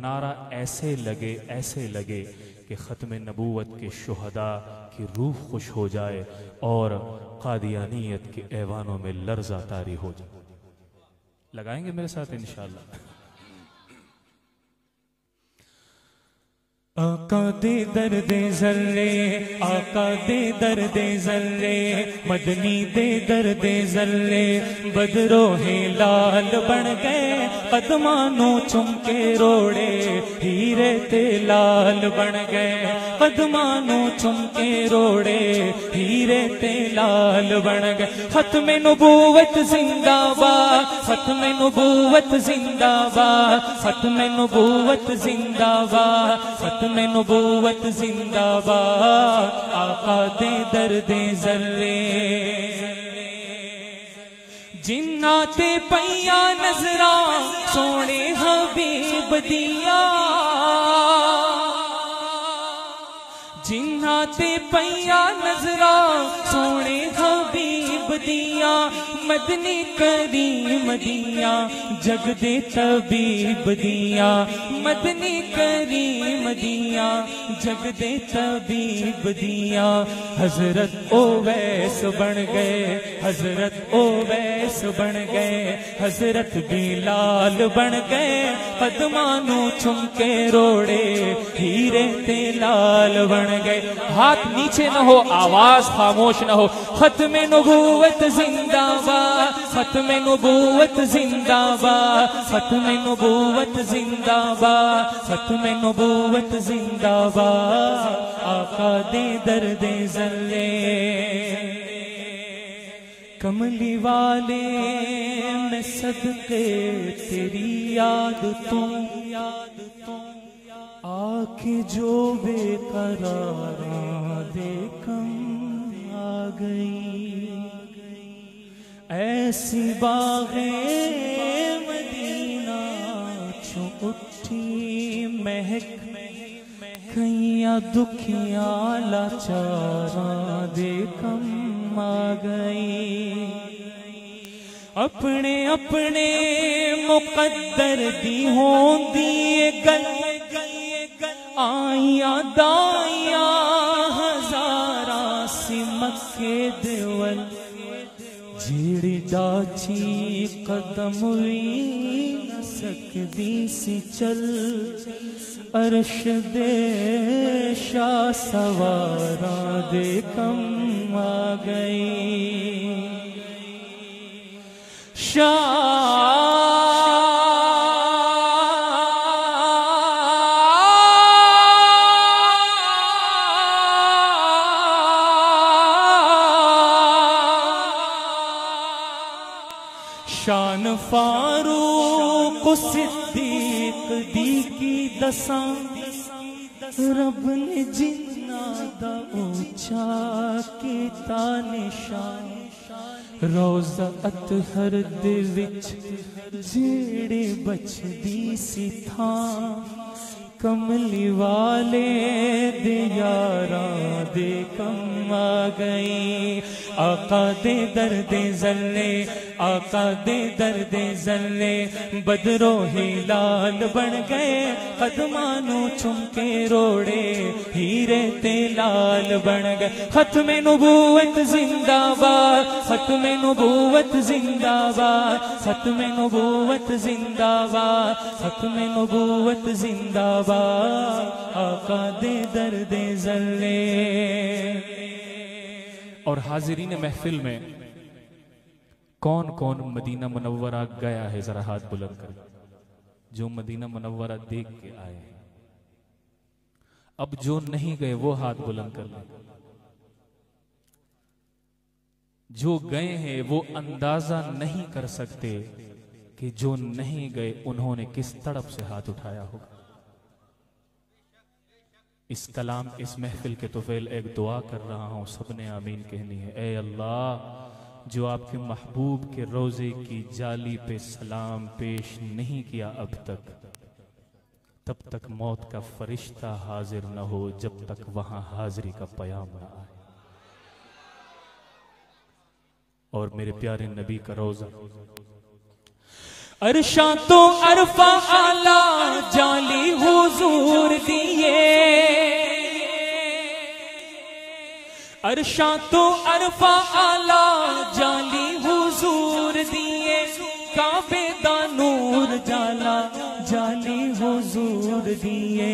नारा ऐसे लगे कि ख़त्म नबूवत के शुहदा की रूह खुश हो जाए और कादियानियत के ऐवानों में लर्ज़ा तारी हो जाए। लगाएंगे मेरे साथ इंशाअल्लाह। आका दे दर्दे ज़र्रे, आका दे दर्दे ज़र्रे, मदनी दे दर्दे ज़र्रे, बदरो है लाल बन गए, कदमानो चुमके रोड़े, हीरे ते लाल बन गए, कदमानो चुमके रोड़े, हीरे ते लाल बन गए। ख़त्म नबूवत जिंदाबाद, ख़त्म नबूवत जिंदाबाद, ख़त्म नबूवत जिंदाबाद, ख़त्म नबूवत जिंदाबाद। आका दे दर्दे ज़र्रे, जिन्नाते पैया नजरा सोने हबीब दिया, जिन्नाते पैया नजरा सोने हबीब दिया, मदनी करीम दिया, जग दे तबीब दिया, मदनी करीम दिया, जग दे तबीब दिया। हजरत ओवैस बन गए, हजरत ओवैस बन गए, हजरत बिलाल बन गए, कदमानो चुमके रोड़े, हीरे ते लाल बन गए। हाथ नीचे न हो, आवाज खामोश न हो। ख़त्म नबूवत जिंदाबाद, ख़त्म नबूवत जिंदाबाद, ख़त्म नबूवत जिंदाबाद, ख़त्म नबूवत जिंदाबाद। आका दे दर्दे ज़र्रे, कमली वाले में सदके तेरी याद तुम, आके जो बेकरारा दे कम आ गई, ऐसी बाग़े मदीना छू उठी महक, कैया दुखिया लाचारा दे कम आ गई। अपने अपने मुकद्दर दी होंदी गल, आइया दाइया हजारा सी मक्के देवल, जेड़ी डाची कदम भी न सकदी सी चल, अर्श दे शाह सवारा दे कम आ गई। शान फारूक सिद्दीक दी की दसां, रब ने जिन्ना दा ऊंचा कीता निशान, रोज़ा अतहर दे विच जेड़े बचदी सी थां, कमली वाले दे यारां दे कम आ गई। आका दे दर्दे ज़र्रे, आका दे दर्दे ज़र्रे, बदरो ही लाल बन गए, कदमानो चुमके रोड़े, हीरे ते लाल बन गए। ख़त्म नबूवत जिंदाबाद, ख़त्म नबूवत जिंदाबाद, ख़त्म नबूवत जिंदाबाद, ख़त्म नबूवत जिंदाबाद। आका दे दर्दे ज़र्रे। और हाजिरीन महफिल में कौन कौन मदीना मुनव्वरा गया है, जरा हाथ बुलंद कर, जो मदीना मुनव्वरा देख के आए हैं। अब जो नहीं गए वो हाथ बुलंद कर लें। जो गए हैं वो अंदाजा नहीं कर सकते कि जो नहीं गए उन्होंने किस तड़प से हाथ उठाया होगा। इस कलाम, इस महफिल के तुफैल एक दुआ कर रहा हूं, सबने आमीन कहनी है। ए अल्लाह, जो आपके महबूब के रोजे की जाली पे सलाम पेश नहीं किया अब तक, तब तक मौत का फरिश्ता हाजिर न हो, जब तक वहां हाजिरी का पयाम न आए। और मेरे प्यारे नबी का रोजा अरशा तो अरफा आला जाली अरशा तो अरफा आला जाली हुजूर दिए, काबे दा नूर जाला जाली हुजूर दिए।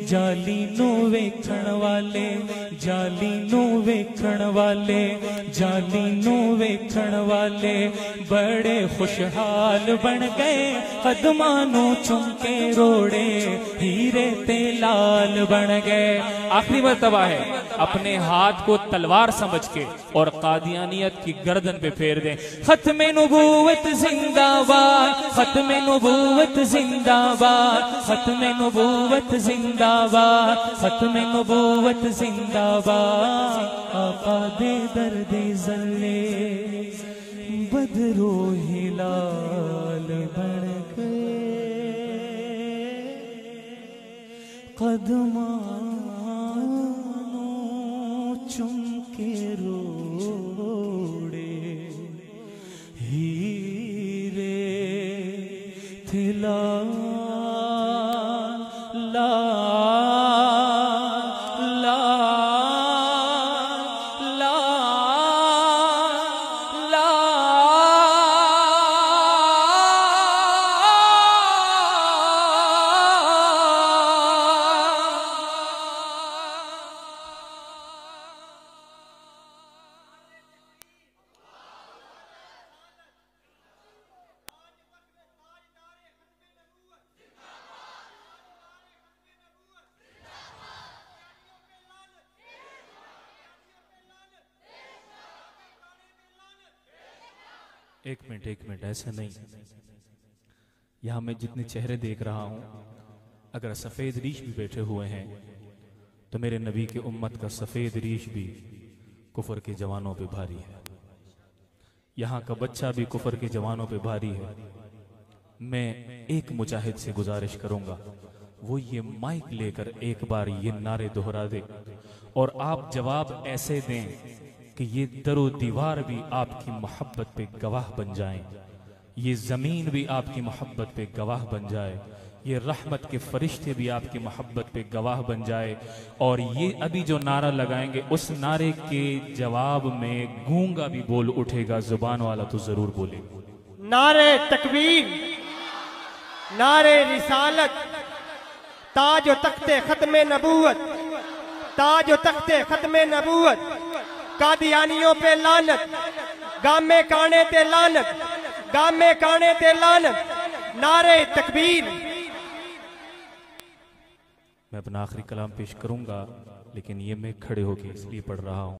जाली नू वेखण वाले, जाली नू वेखण वाले, जाली नू वेखण वाले बड़े खुशहाल बन गए। कदमां नू चुमके रोड़े हीरे ते लाल बन गए। आखिरी मर्तबा है, अपने हाथ को तलवार समझ के और कादियानियत की गर्दन पे फेर दें। खत्मे नबूवत जिंदाबाद, खत्मे नबूवत जिंदाबाद, खत्मे नबूवत जिंदाबाद, खत्मे नबूवत जिंदाबाद। आका दे दर्दे जल्ले बदरो हिलाल बन गए। कदमां चुमके रोड़े हीरे थिला ला ला ला ला। एक मिनट, ऐसा नहीं। यहां मैं जितने चेहरे देख रहा हूं, अगर सफेद रीश भी बैठे हुए हैं तो मेरे नबी के उम्मत का सफेद रीश भी कुफर के जवानों पे भारी है। यहां का बच्चा भी कुफर के जवानों पे भारी है। मैं एक मुजाहिद से गुजारिश करूंगा, वो ये माइक लेकर एक बार ये नारे दोहरा दे और आप जवाब ऐसे दें कि ये दरो दीवार भी आपकी मोहब्बत पे गवाह बन जाएं, ये जमीन भी आपकी मोहब्बत पे गवाह बन जाए, ये रहमत के फरिश्ते भी आपकी मोहब्बत पे गवाह बन जाए। और ये अभी जो नारा लगाएंगे उस नारे के जवाब में गूंगा भी बोल उठेगा, जुबान वाला तो जरूर बोले। नारे तकबीर, नारे रिसालत, ताज तख्ते खत्मे नबूवत, ताज तख्ते खत्मे नबूवत। कादियानियों पे लानत, गामे काने ते लानत, गामे काने ते लानत। नारे तकबीर। मैं अपना आखिरी कलाम पेश करूंगा, लेकिन ये मैं खड़े होके इसलिए पढ़ रहा हूं